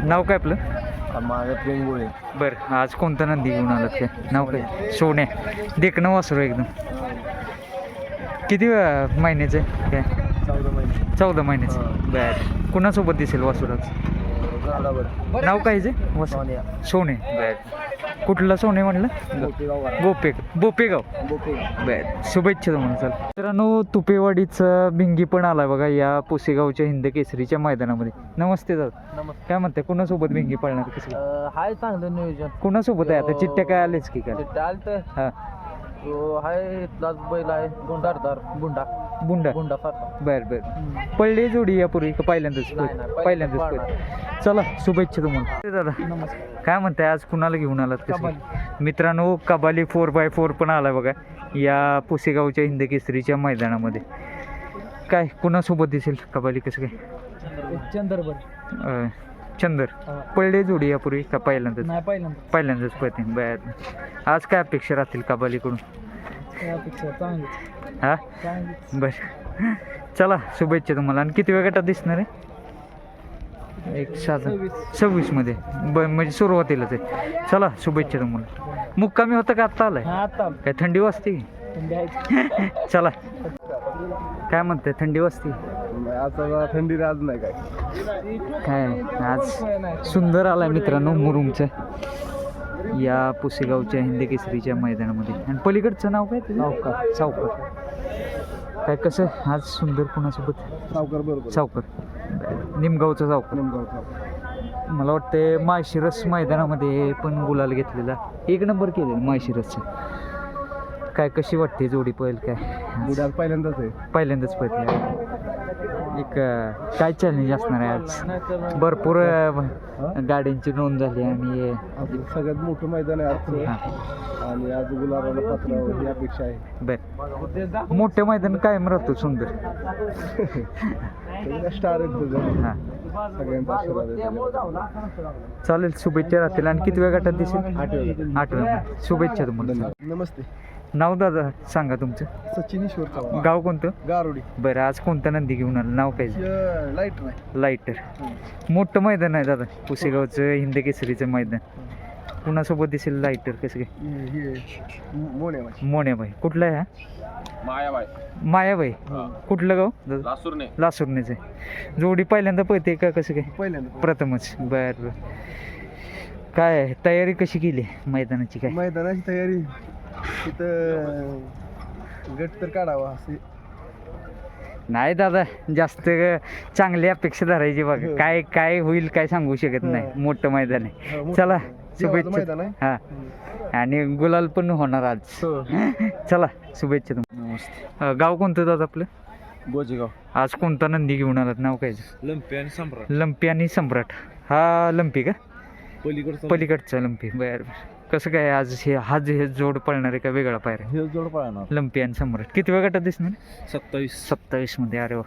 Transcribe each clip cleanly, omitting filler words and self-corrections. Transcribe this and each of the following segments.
नाव काय आपलं? माझं प्रेमगुळे. बरं, आज कोणतं नंदी घेऊन आलात काय? नाव काय? सोन्या. देखणं वासरू एकदम. किती महिन्याचं आहे काय? 14 महिने. 14 महिन्याचं. बरं, कुणासोबत दिसेल वासुराच? नाव काय जे? सोन्या. सोने. बरं, कुठलं सोने म्हणलं? बोपेगाव. बरं, शुभेच्छा तुम्हाला. चल मित्रांनो, तुपेवाडीचं भिंगी पण आलाय बघा या पुसेगावच्या हिंद केसरीच्या मैदानामध्ये. नमस्ते दादा. नमस्कार. काय म्हणते, कुणासोबत भिंगी पळणार कसं? हाय चांगलं नियोजन. कुणासोबत आहे आता? चिठ्ठ्या काय आलेच की काय? चालतंय. हां, तो हाय इथलाच बैल आहे. गुंडारदार बुंडा. गुंडा सारखा. बरं बरं, पडली जोडी यापूर्वी का पहिल्यांदाच? नाही, पहिल्यांदाच पहिल्यांदाच पळली. चला, शुभेच्छा तुम्हाला. दादा नमस्कार. काय म्हणताय, आज कुणाला घेऊन आलात कसं? कबाली. मित्रांनो, कबाली 4x4 पण आलाय बघा या पुसेगावच्या हिंद केसरीच्या मैदानामध्ये. काय कुणासोबत दिसेल कबाली कसं काय? चंदरबर. चंदर. पडले जोडी यापूर्वी का पहिल्यांदाच? नाही पहिल्यांदाच पळते. बरं, आज काय अपेक्षा राहतील कबालीकडून? चांगली. हां, बरं, चला शुभेच्छा तुम्हाला. आणि किती वेळ गटात दिसणार आहे? एक 26 मध्ये. म्हणजे सुरुवातीलाच आहे. चला, शुभेच्छा तुम्हाला. मुक्कामी होतं का आत्ता आलाय? आता काय थंडी वाजते? चला, काय म्हणते, थंडी वाजते? आता थंडी राज नाही काय आज सुंदर आलाय मित्रांनो मुरुमचं या पुसेगावच्या हिंद केसरीच्या मैदानामध्ये. आणि पलीकडचं नाव काय त्याचं? सावकर. काय कसं आज सुंदर कोणासोबत? सावकर. बरोबर. सावकर. निमगावचा सावकर. मला वाटतं माळशिरस मैदानामध्ये पण गुलाल घेतलेला, 1 नंबर केलेला माळशिरसचं. काय कशी वाटते जोडी पळेल काय? पहिल्यांदाच आहे. पहिल्यांदाच पळते. एक काय चॅलेंज असणार आहे आज? भरपूर गाड्यांची नोंद झाली आणि सगळ्यात मोठं मैदान आहे आजचं. आणि आज गुलाबाला पात्र ही अपेक्षा आहे. बरं, मोठं मैदान कायम राहतो सुंदर. स्टार आहे तुझं. हां, सगळ्यांचा आशीर्वाद आहे. चालेल, शुभेच्छा राहतील. आणि किती वेळ गटात दिसेल? 8व्या. शुभेच्छा तुम्हाला. नमस्ते. नाव दादा सांगा तुमचं. सचिन ईश्वर चव्हाण. गाव कोणतं? गारोडी. बरं, आज कोणता नंदी घेऊन आलं? नाव काय? लाईट नाही. लाईटर. मोठं मैदान आहे दादा, पुसेगावचं हिंद केसरीचं मैदान. कुणासोबत दिसेल लाईटर कसं काय? मोन्याबाई. कुठला आहे हा? मायाबाई. कुठलं गाव? लासूरनेच आहे. जोडी पहिल्यांदा पळते का कसं काय? पहिल्यांदा. प्रथमच. बरं, काय तयारी कशी केली मैदानाची? काय मैदानाची तयारी तिथं गट तर काढावा असे नाही दादा, जास्त चांगली अपेक्षा धरायची बघा. काय काय होईल काय सांगू शकत नाही. मोठं मैदान आहे. चला, शुभेच्छा. हां, आणि गुलाल पण होणार आज. चला, शुभेच्छा तुम्हाला. नमस्ते. गाव कोणतं दादा आपलं? गोजेगाव. आज कोणता नंदी घेऊन आलात? नाव काय? लंपी आणि सम्राट. लंपी आणि सम्राट. हा लंपी का? पलीकडचा. पलीकडचा लंपी. बरं, कसं काय आज हे जोड पळणार आहे का वेगळा पायऱ्या? हे जोड पळणार. लंपी आणि सम्राट. किती वेळ गटात दिसणार? 27 मध्ये. अरे वा,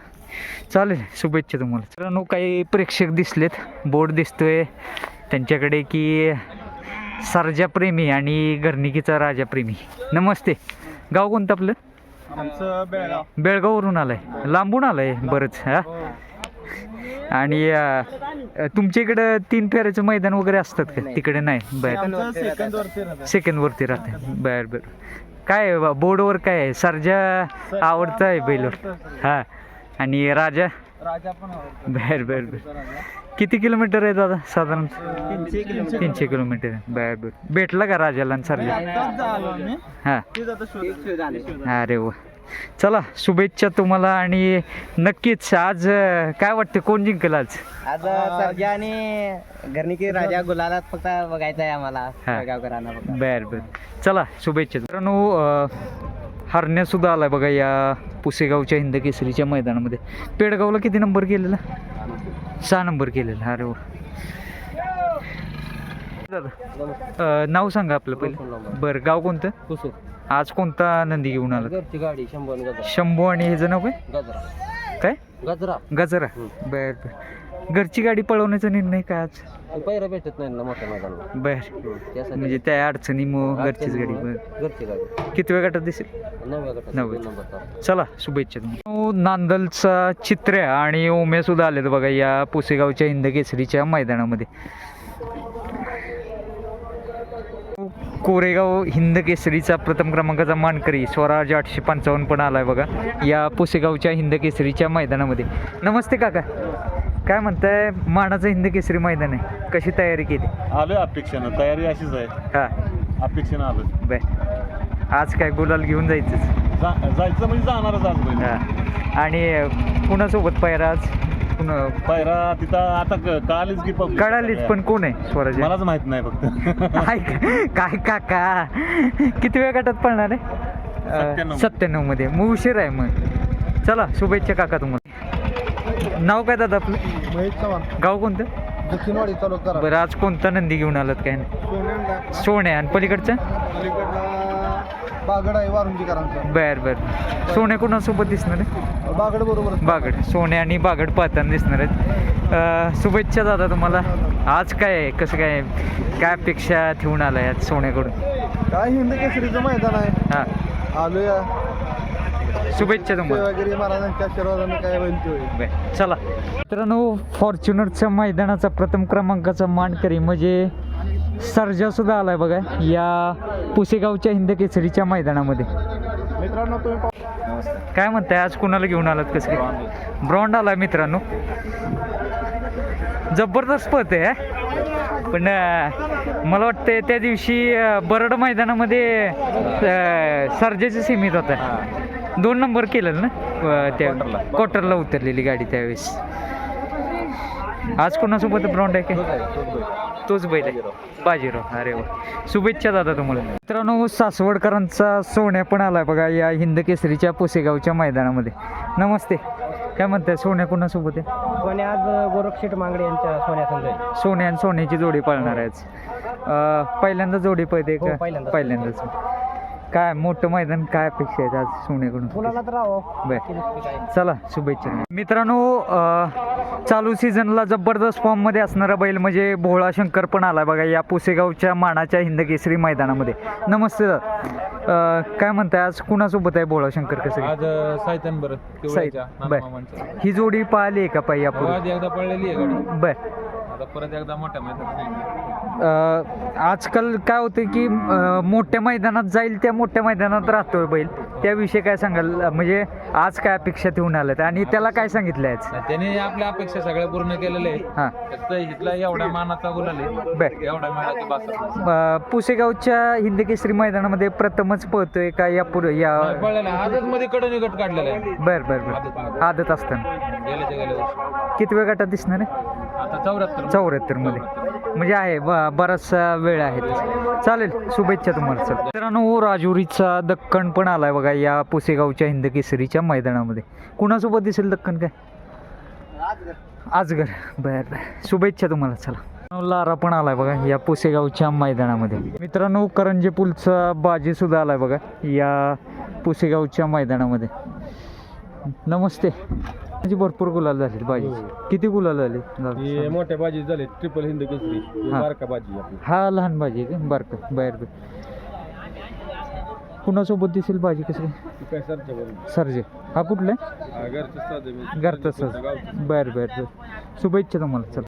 चालेल, शुभेच्छा तुम्हाला. मित्रांनो, काही प्रेक्षक दिसलेत. बोर्ड दिसतोय त्यांच्याकडे की सर्जा प्रेमी आणि गर्निकीचा राजा प्रेमी. नमस्ते. गाव कोणतं आपलं? आमचं बेळगाव. बेळगाववरून आलाय, लांबून आलाय बरंच. हा, आणि तुमच्या इकडं 3 फेऱ्याचं मैदान वगैरे असतात का? तिकडे नाही. बरं, सेकंडवरती राहते. बरं बरं, काय बोर्डवर काय आहे? सर्जा आवडतं आहे बैलवर. हां, आणि राजा. बरं बरं बरं. किती किलोमीटर आहे दादा साधारण? 300 किलोमीटर. बरं बरं, भेटला का राजाला आणि सर्जा? हां, अरे वा, चला, शुभेच्छा तुम्हाला. आणि नक्कीच आज काय वाटतं कोण जिंकेल आज? सर्जा आणि गर्निकी राजा गुलालात फक्त बघायचं आहे आम्हाला. बर बर, चला, शुभेच्छा. मित्रांनो, हरण्या सुद्धा आलाय बघा या पुसेगावच्या हिंद केसरीच्या मैदानामध्ये. पेडगावला किती नंबर केलेला? 6 नंबर केलेला. अरे वा, दादा नाव सांगा आपलं पहिलं. बरं, गाव कोणतं? कुसूर. आज कोणता नंदी घेऊन आला? घरची गाडी. शंभू. शंभू. आणि ह्याचं नाव काय? गजरा. काय? गजरा. गजरा. बर बर, घरची गाडी पळवण्याचा निर्णय काय आज? पैरा भेटत नाही ना मोठ्या मैदानाला. बर त्यासाठी म्हणजे त्या अडचणीमुळं घरचीच गाडी घरची गाडी किती वेळ गटात दिसेल? 9व्या गटात नव्वद. 2 नंबरचा. चला शुभेच्छा तुम्हाला. नांदलचा चित्र्या आणि ओम्या सुद्धा आलेत बघा या पुसेगावच्या हिंद केसरीच्या मैदानामध्ये. कोरेगाव हिंद केसरीचा प्रथम क्रमांकाचा मानकरी स्वराज 855 पण आलाय बघा या पुसेगावच्या हिंद केसरीच्या मैदानामध्ये. नमस्ते काका, काय म्हणताय? मानाचं हिंद केसरी मैदान आहे, कशी तयारी केली? आलोय अपेक्षेनं, तयारी अशीच आहे, हा अपेक्षेनं आलोय. बर, आज काय गुलाल घेऊन जायचंच? जायचं म्हणजे जाणारच आज बैल. हा, आणि कुणासोबत पायरा आज? पायरा तिथं आता कळालीच की public. कळालीच, पण कोण आहे स्वराज? मलाच माहित नाही फक्त. काय काका, किती वेळ गटात पळणार आहे? 97. 97 मध्ये, मग उशीर आहे मग. चला शुभेच्छा काका तुम्हाला. नाव काय दादा आपलं? महेश चव्हाण, गाव कोणतं? दक्षिणवाडी तालुका. बरं, आज कोणता नंदी घेऊन आलात काय? सोन्या. आणि पलीकडचं? बागड आहे वारुंजीकरांचा. बर बर, सोन्या कोणासोबत दिसणार आहे? बागड बरोबर. बागड, सोन्या आणि बागड पाहताना दिसणार आहेत. शुभेच्छा दादा तुम्हाला. आज काय आहे, कसं काय काय अपेक्षा ठेवून आलाय आज सोन्याकडून? काय हिंद केसरीचं मैदान आहे, हां, आलोया. शुभेच्छा तुम्हाला. वगैरे महाराजांच्या आशीर्वादाने काय होईल ते होईल. बर, चला मित्रांनो, फॉर्च्युनरच्या मैदानाचा प्रथम क्रमांकाचा मानकरी म्हणजे सर्जा सुद्धा आलाय बघा या पुसेगावच्या हिंद केसरीच्या मैदानामध्ये. मित्रांनो तुम्ही काय म्हणताय, आज कुणाला घेऊन आलात? कसं काय? ब्रॉन्ड आलाय मित्रांनो, जबरदस्त पळत आहे. पण मला वाटतं त्या दिवशी बरड मैदानामध्ये सर्जाचे सीमित होता, 2 नंबर केलेलं ना त्या क्वार्टरला उतरलेली गाडी त्यावेळेस. आज कोणासोबत ब्रॉन्ड आहे काय? तोच बैल आहे, बाजीराव. अरे वा, शुभेच्छा दादा तुम्हाला. मित्रांनो, सासवडकरांचा सोन्या पण आलाय बघा या हिंद केसरीच्या पुसेगावच्या मैदानामध्ये. नमस्ते, काय म्हणताय? सोन्या कोणासोबत आहे? सोन्या आज गोरखशेठ मांगडे यांच्या सोन्या संजय. सोन्या आणि सोन्याची जोडी पाळणार आहे आज. पहिल्यांदा जोडी पळते का? पहिल्यांदाच. पहिल्यांदाच. काय मोठं मैदान, काय अपेक्षा आहेत आज सोन्याकडून? मुलाला तर राहो. बर, चला शुभेच्छा. मित्रांनो, चालू सीझनला जबरदस्त फॉर्ममध्ये असणारा बैल म्हणजे भोळा शंकर पण आला बघा या पुसेगावच्या मानाच्या हिंद केसरी मैदानामध्ये. नमस्ते दादा, काय म्हणताय? आज कुणासोबत आहे भोळा शंकर? कसं काय? आज साहित्यान बरं साहित्य. बर, ही जोडी पाहिली आहे का पाहिजे आपण? आज एकदा पडलेली आहे गाडी, बर. आता परत एकदा मोठ्या मैदानात. आजकाल काय होतं की मोठ्या मैदानात जाईल त्या मोठ्या मैदानात राहतोय बैल, त्याविषयी काय सांगाल? म्हणजे आज काय अपेक्षा ठेवून आल्यात आणि त्याला काय सांगितलं आहे? त्याने आपल्या अपेक्षा सगळ्या पूर्ण केलेल्या आहे. हां, फक्त इथला एवढा मानाचा गुलाल आहे, बर. एवढा मिळाला बास. पुसेगावच्या हिंद केसरी मैदानामध्ये प्रथमच पळतोय का या या? पळलेला आजच मध्ये कडे निकट काढलेला आहे. बर बर बर, आदत असताना. गेल्याच्या गेल्या वर्षी किती वेळ गटात दिसणार आहे? आता 74. 74 मध्ये, म्हणजे आहे बराचसा वेळ आहे. चालेल, शुभेच्छा तुम्हाला. सर मित्रांनो, राजुरीचा दक्कन पण आलाय बघा या पुसेगावच्या हिंद केसरीच्या मैदानामध्ये. कुणासोबत दिसेल दक्कन? काय? आजगर. बर बर, शुभेच्छा तुम्हाला. चला, लारा पण आलाय बघा या पुसेगावच्या मैदानामध्ये. मित्रांनो, करंजे पुलचा बाजी सुद्धा आलाय बघा या पुसेगावच्या मैदानामध्ये. नमस्ते. म्हणजे भरपूर गुलाल झाले बाजी. किती गुलाल झाले? मोठ्या बाजी झाले, ट्रिपल हिंद केसरी. हा. बारका बाजी आपली. हा लहान बाजी आहे का? बारका. बर बर, कुणासोबत दिसेल बाजी? कसं काय सरच्या बरोबर. सरजे. हा कुठला आहे? घरचं साधं मी. घरचा सर. बर बर बर, शुभेच्छा तुम्हाला. चला.